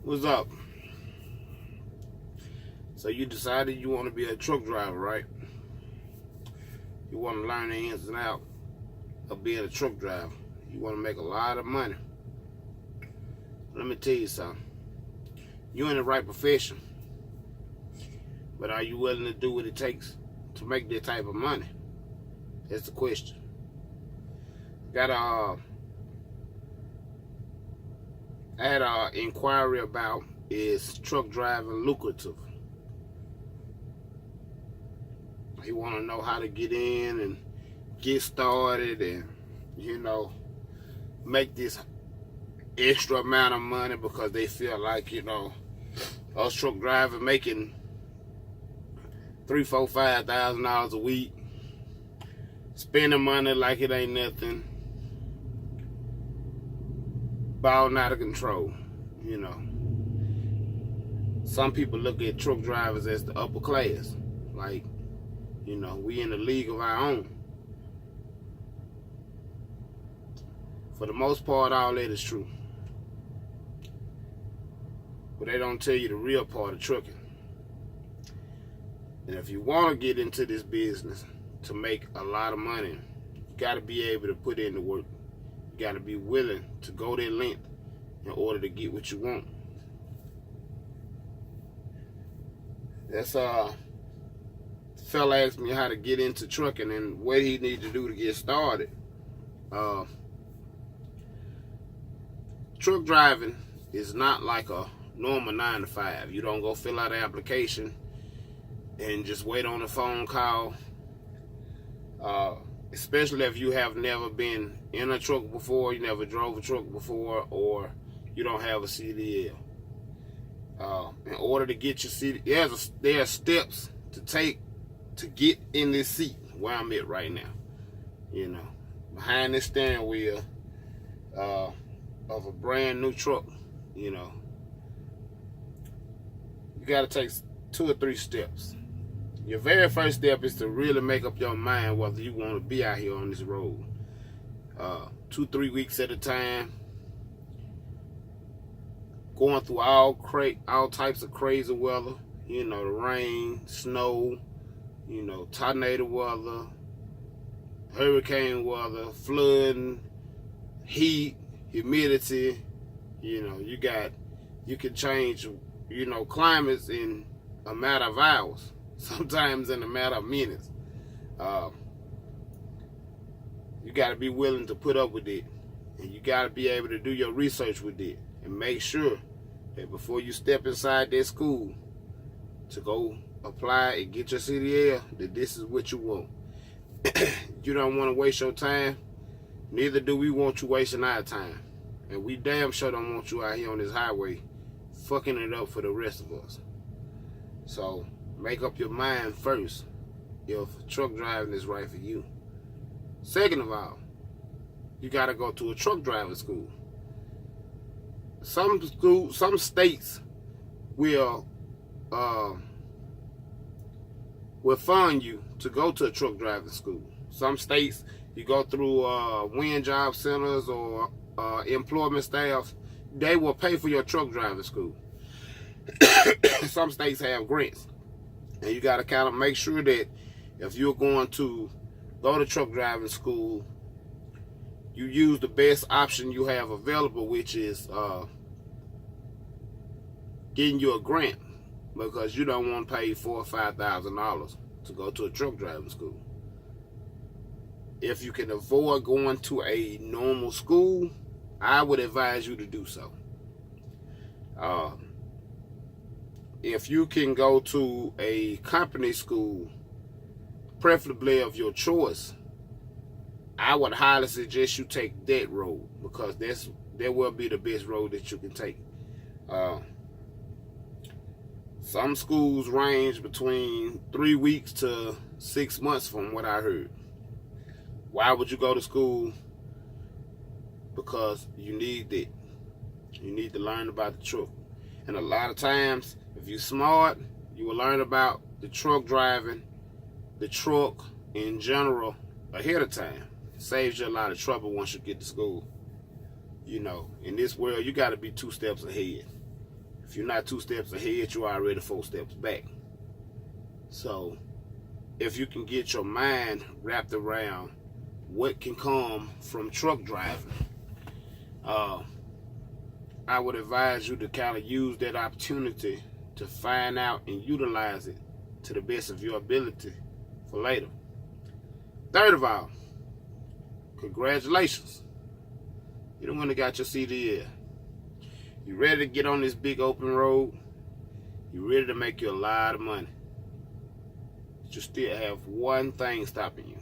What's up? So you decided you want to be a truck driver, right? You want to learn the ins and outs of being a truck driver. You want to make a lot of money. Let me tell you something. You're in the right profession. But are you willing to do what it takes to make that type of money? That's the question. I had an inquiry about, is truck driving lucrative? He want to know how to get in and get started and, make this extra amount of money because they feel like, us truck drivers making $3,000, $4,000, $5,000 a week, spending money like it ain't nothing, balling out of control. Some people look at truck drivers as the upper class, like, we in a league of our own. For the most part, all that is true. But they don't tell you the real part of trucking. And if you want to get into this business to make a lot of money, you got to be able to put in the work. You got to be willing to go that length in order to get what you want. That's fella asked me how to get into trucking and what he need to do to get started. Truck driving is not like a normal 9 to 5. You don't go fill out an application and just wait on a phone call. Especially if you have never been in a truck before, you never drove a truck before, or you don't have a CDL. In order to get your CDL, there are steps to take to get in this seat where I'm at right now. Behind this steering wheel of a brand new truck. You got to take 2 or 3 steps. Your very first step is to really make up your mind whether you want to be out here on this road. 2-3 weeks at a time. Going through all types of crazy weather. The rain, snow, tornado weather, hurricane weather, flooding, heat, humidity. You can change, climates in a matter of hours. Sometimes in a matter of minutes. You got to be willing to put up with it. And you got to be able to do your research with it. And make sure that before you step inside that school to go apply and get your CDL, that this is what you want. You don't want to waste your time. Neither do we want you wasting our time. And we damn sure don't want you out here on this highway fucking it up for the rest of us. So make up your mind first if truck driving is right for you. Second of all, you got to go to a truck driving school. Some states will fund you to go to a truck driving school. Some states you go through wind job centers or employment staff, they will pay for your truck driving school. Some states have grants. And you got to kind of make sure that if you're going to go to truck driving school, you use the best option you have available, which is getting you a grant, because you don't want to pay $4,000 or $5,000 to go to a truck driving school. If you can avoid going to a normal school, I would advise you to do so. If you can go to a company school, preferably of your choice, I would highly suggest you take that road, because that will be the best road that you can take. Some schools range between 3 weeks to 6 months from what I heard. Why would you go to school? Because you need that. You need to learn about the truck. And a lot of times, if you're smart, you will learn about the truck driving, the truck in general, ahead of time. It saves you a lot of trouble once you get to school. In this world, you got to be 2 steps ahead. If you're not 2 steps ahead, you're already 4 steps back. So if you can get your mind wrapped around what can come from truck driving, I would advise you to kind of use that opportunity to find out and utilize it to the best of your ability for later. Third of all, congratulations. You done went and got your CDL. You ready to get on this big open road. You ready to make you a lot of money. But you still have one thing stopping you.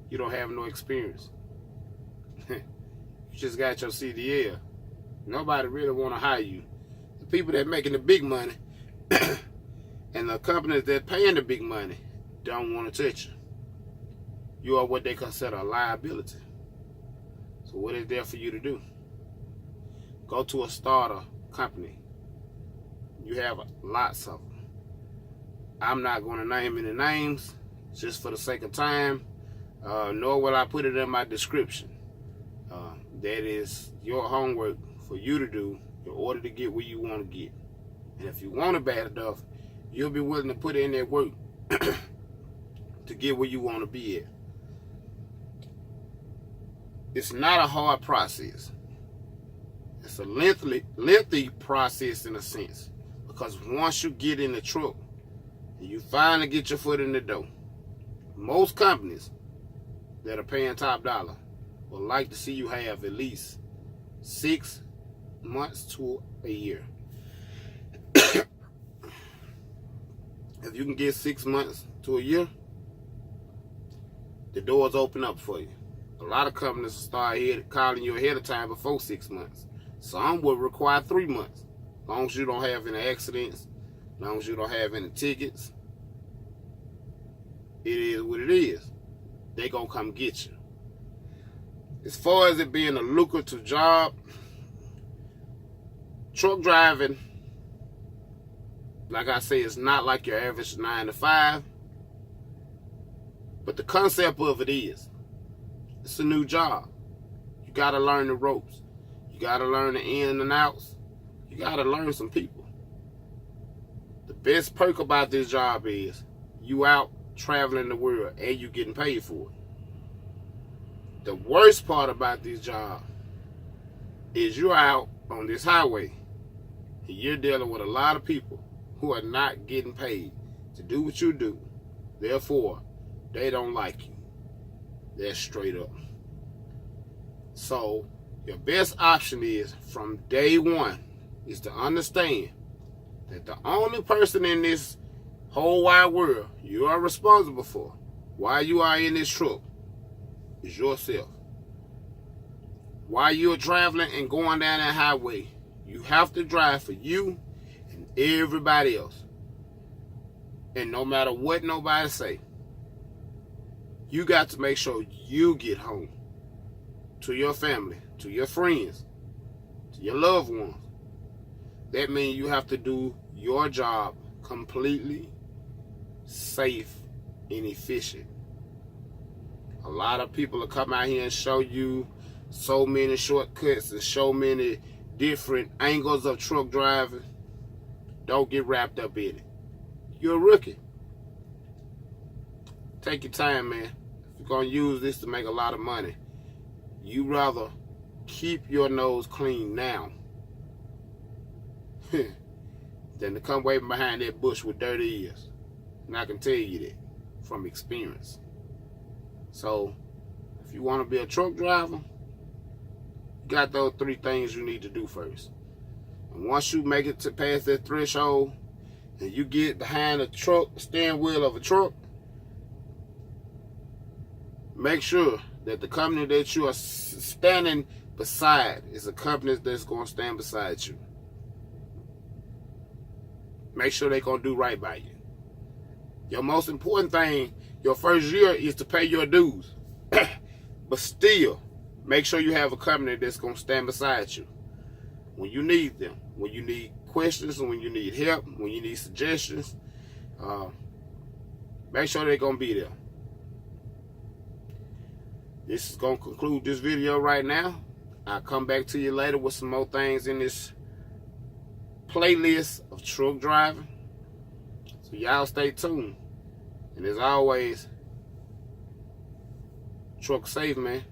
You don't have no experience. You just got your CDL. Nobody really want to hire you. The people that making the big money and the companies that paying the big money don't want to touch you. You are what they consider a liability. So what is there for you to do? Go to a starter company. You have lots of them. I'm not going to name any names just for the sake of time, nor will I put it in my description. That is your homework for you to do in order to get where you want to get. And if you want it bad enough, you'll be willing to put in that work to get where you want to be at. It's not a hard process. It's a lengthy process in a sense, because once you get in the truck and you finally get your foot in the door, most companies that are paying top dollar would like to see you have at least 6 months to a year. If you can get 6 months to a year, the doors open up for you. A lot of companies start calling you ahead of time before 6 months. Some will require 3 months. As long as you don't have any accidents, as long as you don't have any tickets, it is what it is. They gonna come get you. As far as it being a lucrative job, truck driving, like I say, it's not like your average 9 to 5. But the concept of it is, it's a new job. You gotta learn the ropes. You gotta learn the in and outs. You gotta learn some people. The best perk about this job is you out traveling the world and you getting paid for it. The worst part about this job is you're out on this highway and you're dealing with a lot of people who are not getting paid to do what you do. Therefore, they don't like you. That's straight up. So, your best option is, from day one, is to understand that the only person in this whole wide world you are responsible for while you are in this truck is yourself. While you're traveling and going down that highway, you have to drive for you and everybody else. And no matter what nobody say, you got to make sure you get home to your family, to your friends, to your loved ones. That means you have to do your job completely safe and efficient. A lot of people will come out here and show you so many shortcuts and so many different angles of truck driving. Don't get wrapped up in it. You're a rookie. Take your time, man. If you're going to use this to make a lot of money, you rather keep your nose clean now than to come waving behind that bush with dirty ears. And I can tell you that from experience. So, if you want to be a truck driver, you got those 3 things you need to do first. And once you make it to past that threshold, and you get behind the truck, steering wheel of a truck, make sure that the company that you are standing beside is a company that's going to stand beside you. Make sure they're going to do right by you. Your most important thing, your first year, is to pay your dues. But still, make sure you have a company that's going to stand beside you when you need them, when you need questions, and when you need help, when you need suggestions. Make sure they're going to be there. This is going to conclude this video right now. I'll come back to you later with some more things in this playlist of truck driving. So y'all stay tuned. And as always, truck safe, man.